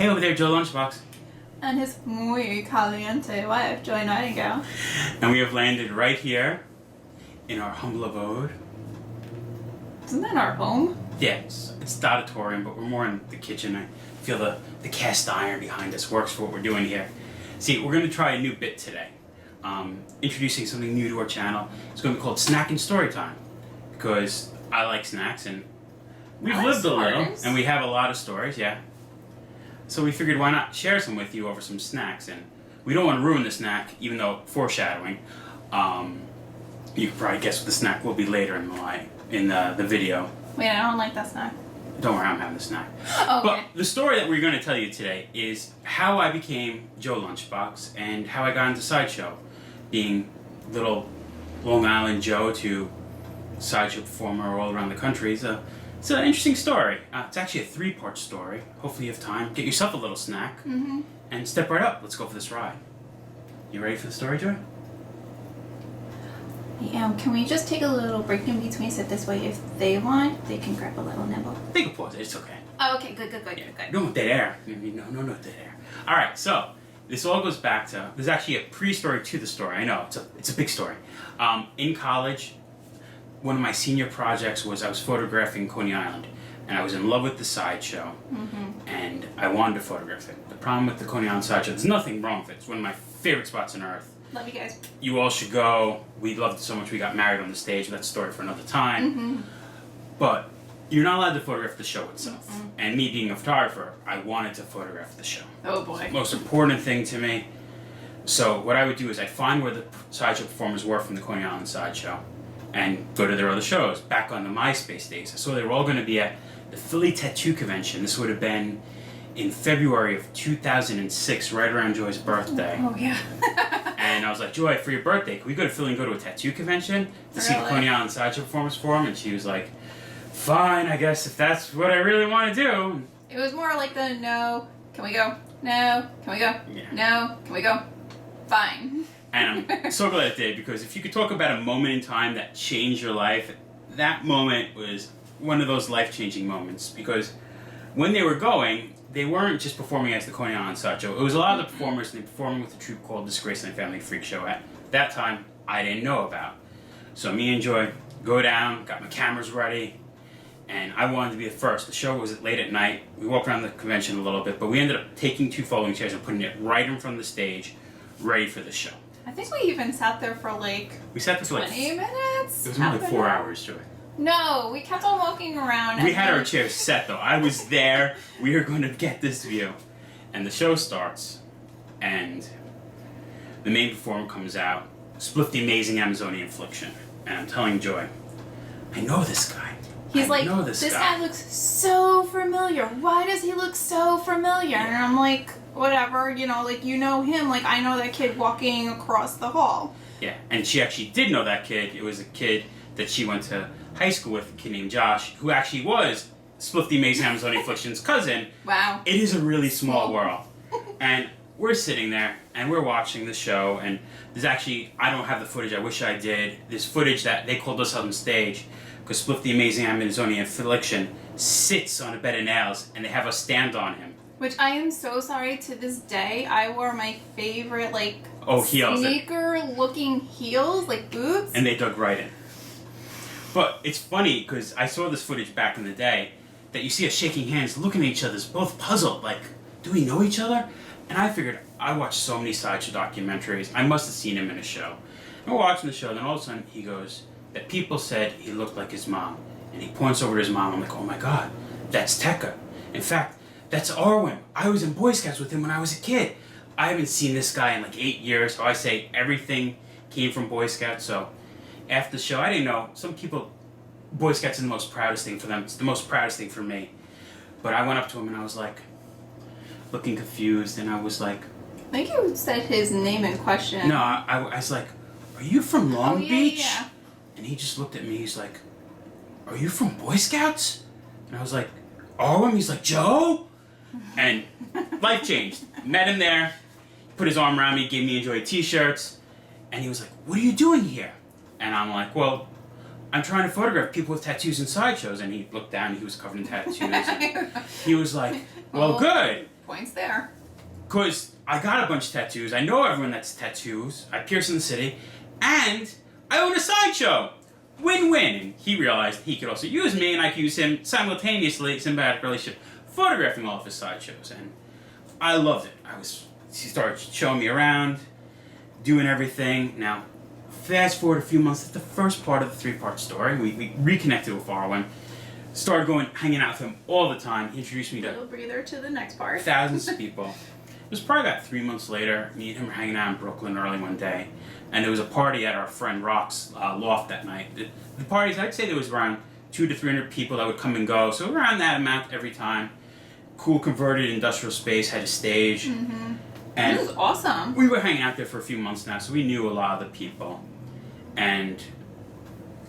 Hey over there, Joe Lunchbox. And his muy caliente wife, Joy Nightingale. And we have landed right here in our humble abode. Isn't that our home? Yeah, it's the auditorium, but we're more in the kitchen. I feel the cast iron behind us works for what we're doing here. See, we're going to try a new bit today. Introducing something new to our channel. It's going to be called Snack and Story Time. Because I like snacks and we've lived a little and we have a lot of stories, yeah. So we figured why not share some with you over some snacks, and we don't want to ruin the snack, even though foreshadowing. You can probably guess what the snack will be later in the video. Wait, I don't like that snack. Don't worry, I'm having the snack. Okay. But the story that we're going to tell you today is how I became Joe Lunchbox and how I got into Sideshow, being little Long Island Joe to sideshow performer all around the country. It's an interesting story. It's actually a 3-part story. Hopefully you have time. Get yourself a little snack and step right up. Let's go for this ride. You ready for the story, Joy? Yeah, can we just take a little break in between so this way if they want, they can grab a little nibble? They can pause it. It's okay. Oh, okay, good. No dead air. No dead air. All right, so this all goes back to, there's actually a pre-story to the story. I know, it's a big story. In college, one of my senior projects was I was photographing Coney Island, and I was in love with the sideshow, and I wanted to photograph it. The problem with the Coney Island sideshow, there's nothing wrong with it. It's one of my favorite spots on earth. Love you guys. You all should go. We loved it so much we got married on the stage. That's a story for another time. But you're not allowed to photograph the show itself. And me being a photographer, I wanted to photograph the show. Oh boy. It's the most important thing to me. So what I would do is I'd find where the sideshow performers were from the Coney Island sideshow and go to their other shows. Back on the MySpace days, I saw they were all going to be at the Philly Tattoo Convention. This would have been in February of 2006, right around Joy's birthday. Oh yeah. And I was like, Joy, for your birthday, can we go to Philly and go to a tattoo convention to see the Coney Island sideshow performers perform? And she was like, fine, I guess if that's what I really want to do. It was more like the no, can we go? No, can we go? Yeah. No, can we go? Fine. And I'm so glad it did, because if you could talk about a moment in time that changed your life, that moment was one of those life-changing moments. Because when they were going, they weren't just performing as the Coney Island sideshow. It was a lot of the performers, and they performing with a troupe called the Disgraceland Family Freak Show. At that time, I didn't know about. So me and Joy go down, got my cameras ready, and I wanted to be the first. The show was late at night. We walked around the convention a little bit, but we ended up taking 2 folding chairs and putting it right in front of the stage, ready for the show. I think we even sat there for like We sat there for 20 minutes. It was more like 4 hours, Joy. No, we kept on walking around. We had our chairs set though. I was there. We were going to get this view. And the show starts, and the main performer comes out, Split the Amazing Amazonian Affliction. And I'm telling Joy, I know this guy. He's like, this guy looks so familiar. Why does he look so familiar? Yeah. And I'm like, whatever, like you know him. Like I know that kid walking across the hall. Yeah, and she actually did know that kid. It was a kid that she went to high school with, a kid named Josh, who actually was Split the Amazing Amazonian Affliction's cousin. Wow. It is a really small world. And we're sitting there, and we're watching the show, and there's actually, I don't have the footage, I wish I did. There's footage that they called us on stage, because Split the Amazing Amazonian Affliction sits on a bed of nails, and they have us stand on him. Which I am so sorry, to this day, I wore my favorite, heels. Sneaker-looking heels, like boots. And they dug right in. But it's funny, because I saw this footage back in the day, that you see us shaking hands, looking at each other, both puzzled, like, do we know each other? And I figured, I watched so many sideshow documentaries, I must have seen him in a show. And we're watching the show, and then all of a sudden he goes, that people said he looked like his mom. And he points over to his mom, I'm like, oh my god, that's Tekka. In fact, that's Arwen. I was in Boy Scouts with him when I was a kid. I haven't seen this guy in like 8 years, so I say everything came from Boy Scouts. So after the show, I didn't know, some people, Boy Scouts is the most proudest thing for them. It's the most proudest thing for me. But I went up to him and I was like, looking confused, and I was like... I think you said his name in question. No, I was like, are you from Long Beach? Yeah. And he just looked at me, he's like, are you from Boy Scouts? And I was like, oh, he's like, Joe? And life changed. Met him there, put his arm around me, gave me and Joy t-shirts, and he was like, what are you doing here? And I'm like, well, I'm trying to photograph people with tattoos and sideshows. And he looked down and he was covered in tattoos. He was like, well, good. Points there. Because I got a bunch of tattoos. I know everyone that's tattoos. I pierce in the city. And I own a sideshow. Win-win. And he realized he could also use me and I could use him simultaneously, symbiotic relationship, photographing all of his sideshows. And I loved it. He started showing me around, doing everything. Now, fast forward a few months, that's the first part of the 3-part story. We reconnected with Farwin. Started hanging out with him all the time. He introduced me to Little breather to the next part. thousands of people. It was probably about 3 months later. Me and him were hanging out in Brooklyn early one day, and there was a party at our friend Rock's loft that night. The parties, I'd say there was around 200 to 300 people that would come and go, so around that amount every time. Cool converted industrial space, had a stage. Mm-hmm. And it was awesome. We were hanging out there for a few months now, so we knew a lot of the people. And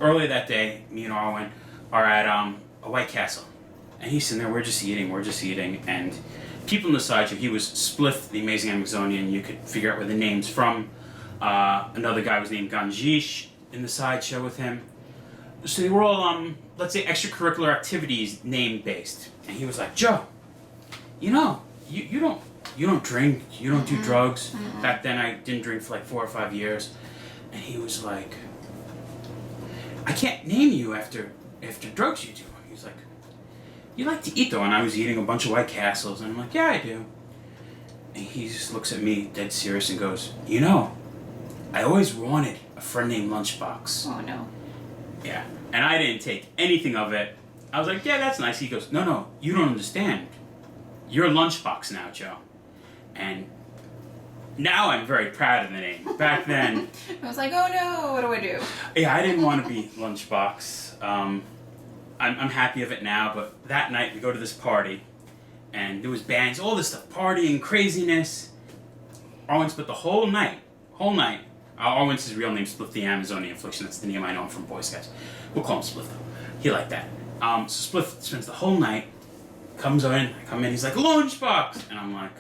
early that day, me and Arwen are at a White Castle. And he's sitting there, we're just eating, and people on the sideshow, he was Spliff, the Amazing Amazonian, you could figure out where the name's from. Another guy was named Ganjish in the sideshow with him. So they were all, let's say, extracurricular activities name-based. And he was like, Joe, you know, you don't drink, you don't do drugs. Back then I didn't drink for like 4 or 5 years. And he was like, I can't name you after drugs you do. He was like, you like to eat though? And I was eating a bunch of White Castles, and I'm like, yeah, I do. And he just looks at me dead serious and goes, you know, I always wanted a friend named Lunchbox. Oh no. Yeah. And I didn't take anything of it. I was like, yeah, that's nice. He goes, no, you don't understand. You're Lunchbox now, Joe. And now I'm very proud of the name. Back then... I was like, oh no, what do I do? Yeah, I didn't want to be Lunchbox. I'm happy of it now, but that night we go to this party, and there was bands, all this stuff, partying, craziness. Arwen spent the whole night. Arwen's his real name, Spliff the Amazonian Affliction. That's the name I know him from Boy Scouts. We'll call him Spliff though. He liked that. So Spliff spends the whole night, comes in, I come in, he's like, Lunchbox! And I'm like,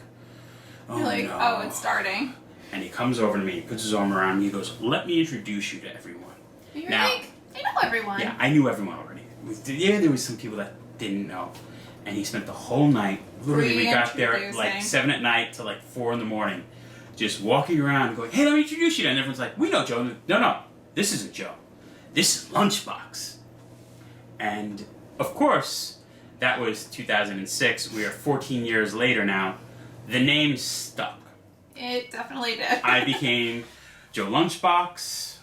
oh You're like, no. oh, it's starting. And he comes over to me, puts his arm around me, he goes, let me introduce you to everyone. You're Now, like, I know everyone. Yeah, I knew everyone already. There was some people that didn't know. And he spent the whole night, literally we got there at like 7 at night to like 4 in the morning, just walking around going, hey, let me introduce you. And everyone's like, we know Joe. No, this isn't Joe. This is Lunchbox. And of course, that was 2006. We are 14 years later now. The name stuck. It definitely did. I became Joe Lunchbox.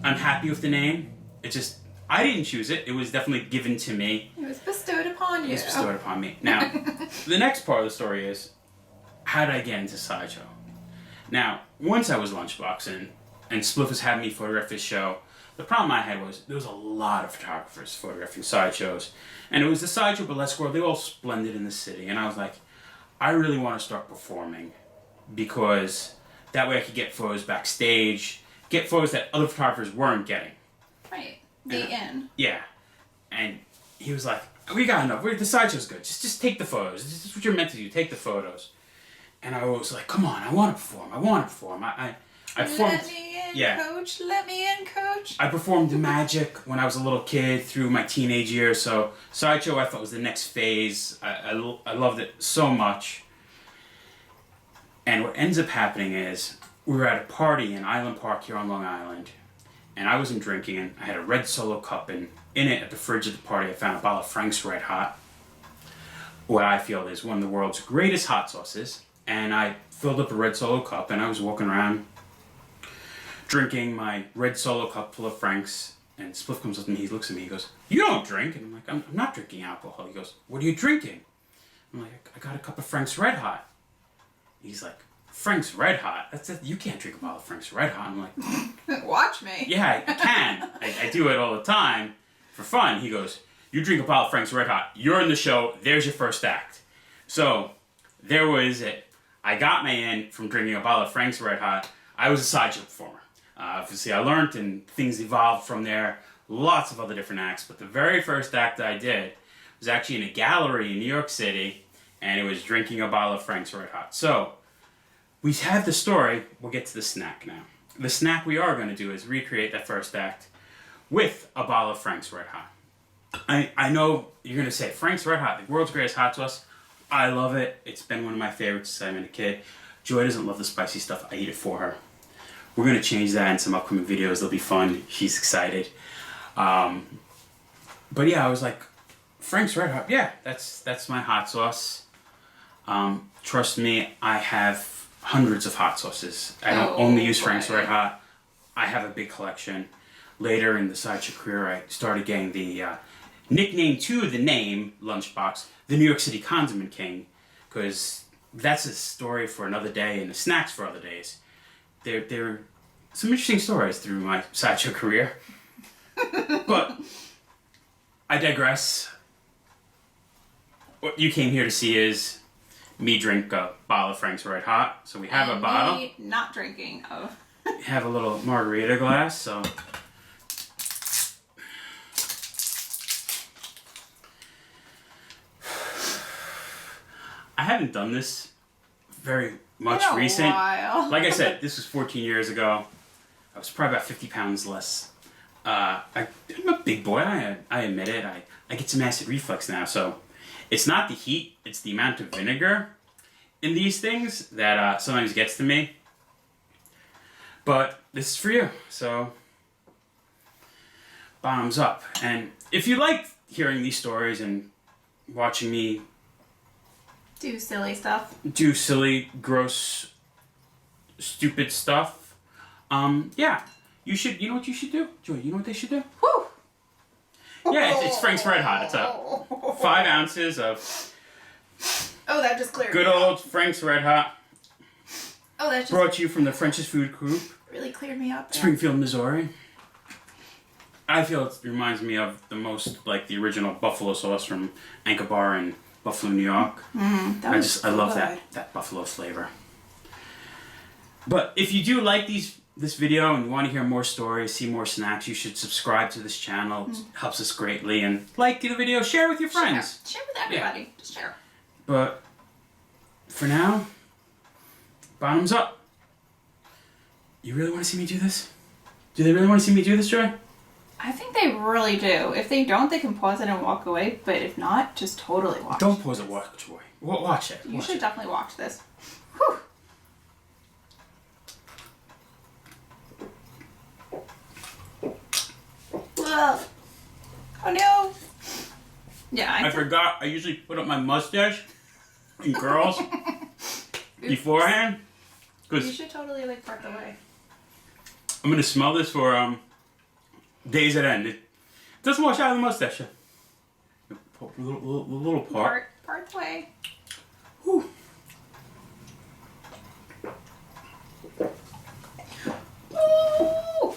I'm happy with the name. I didn't choose it. It was definitely given to me. It was bestowed upon you. It was bestowed upon me. Now, the next part of the story is, how did I get into sideshow? Now, once I was Lunchbox and Spliff was having me photograph his show, the problem I had was there was a lot of photographers photographing sideshows. And it was the sideshow burlesque world. They were all splendid in the city. And I was like, I really want to start performing because that way I could get photos backstage, get photos that other photographers weren't getting. Right. In. Yeah. And he was like, we got enough. The sideshow's good. Just take the photos. This is what you're meant to do. Take the photos. And I was like, come on, I want to perform. I performed. Let me in, coach. Let me in, coach. I performed Magic when I was a little kid through my teenage years. So sideshow I thought was the next phase. I loved it so much. And what ends up happening is we were at a party in Island Park here on Long Island. And I wasn't drinking, and I had a red Solo cup, and in it, at the fridge of the party, I found a bottle of Frank's RedHot, what I feel is one of the world's greatest hot sauces. And I filled up a red Solo cup, and I was walking around drinking my red Solo cup full of Frank's, and Spliff comes up to me, he looks at me, he goes, you don't drink? And I'm like, I'm not drinking alcohol. He goes, what are you drinking? I'm like, I got a cup of Frank's RedHot. He's like, Frank's RedHot? That's it. You can't drink a bottle of Frank's RedHot. I'm like, watch me. Yeah, I can. I do it all the time for fun. He goes, you drink a bottle of Frank's RedHot. You're in the show. There's your first act. So there was it. I got my in from drinking a bottle of Frank's RedHot. I was a sideshow performer. Obviously, I learned and things evolved from there. Lots of other different acts. But the very first act I did was actually in a gallery in New York City, and it was drinking a bottle of Frank's RedHot. So we have the story. We'll get to the snack now. The snack we are going to do is recreate that first act with a bottle of Frank's RedHot. I know you're going to say, Frank's RedHot, the world's greatest hot sauce. I love it. It's been one of my favorites since I've been a kid. Joy doesn't love the spicy stuff. I eat it for her. We're going to change that in some upcoming videos. They'll be fun. She's excited. But yeah, I was like, Frank's Red Hot. Yeah, that's my hot sauce. Trust me, I have hundreds of hot sauces. I don't only use Frank's Red Hot. I have a big collection. Later in the sideshow career, I started getting the nickname to the name, Lunchbox, the New York City Condiment King, because that's a story for another day and the snacks for other days. There are some interesting stories through my sideshow career. But I digress. What you came here to see is me drink a bottle of Frank's Red Hot. So we have a bottle. Me not drinking of. We have a little margarita glass, so I haven't done this very much recent. While. Like I said, this was 14 years ago. I was probably about 50 pounds less. I'm a big boy. I admit it. I get some acid reflux now, so it's not the heat, it's the amount of vinegar in these things that sometimes gets to me. But this is for you, so bottoms up. And if you like hearing these stories and watching me do silly stuff, do silly, gross, stupid stuff, yeah, you should. You know what you should do, Joy? You know what they should do? whew. Yeah, it's Frank's Red Hot. It's a 5 ounces of that just cleared good me old up. Frank's Red Hot. That just Brought to you from the French's Food Group, really cleared me up. Springfield, Missouri. I feel it reminds me of the most, like, the original buffalo sauce from Anchor Bar in Buffalo, New York. I love that buffalo flavor. But if you do like this video and you want to hear more stories, see more snacks, you should subscribe to this channel. It helps us greatly. And like the video, share with your friends. Share with everybody. Yeah. Just share. But for now, bottoms up. You really want to see me do this? Do they really want to see me do this, Joy? I think they really do. If they don't, they can pause it and walk away. But if not, just totally watch. Don't pause it, watch, Joy. Watch it. You should definitely watch this. Whew. Ugh. Oh no. Yeah, I forgot. I usually put up my mustache in curls beforehand. You should totally part the way. I'm gonna smell this for days at end. It doesn't wash out of the mustache. Little part. Part the way. Whew. Ooh.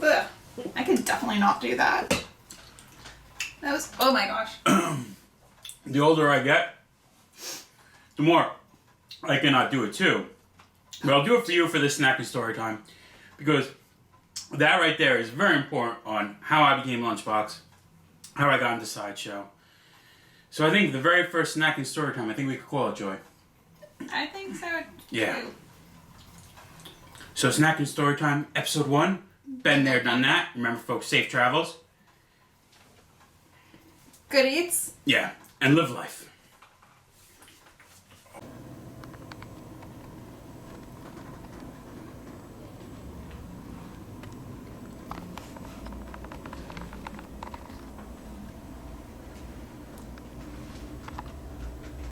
Ugh. I can definitely not do that. That was, oh my gosh. The older I get, the more I cannot do it too. But I'll do it for you for this snack and story time. Because that right there is very important on how I became Lunchbox, how I got into Sideshow. So I think the very first snack and story time, I think we could call it, Joy. I think so too. Yeah. So snack and story time, episode 1. Been there, done that. Remember, folks, safe travels. Good eats. Yeah, and live life.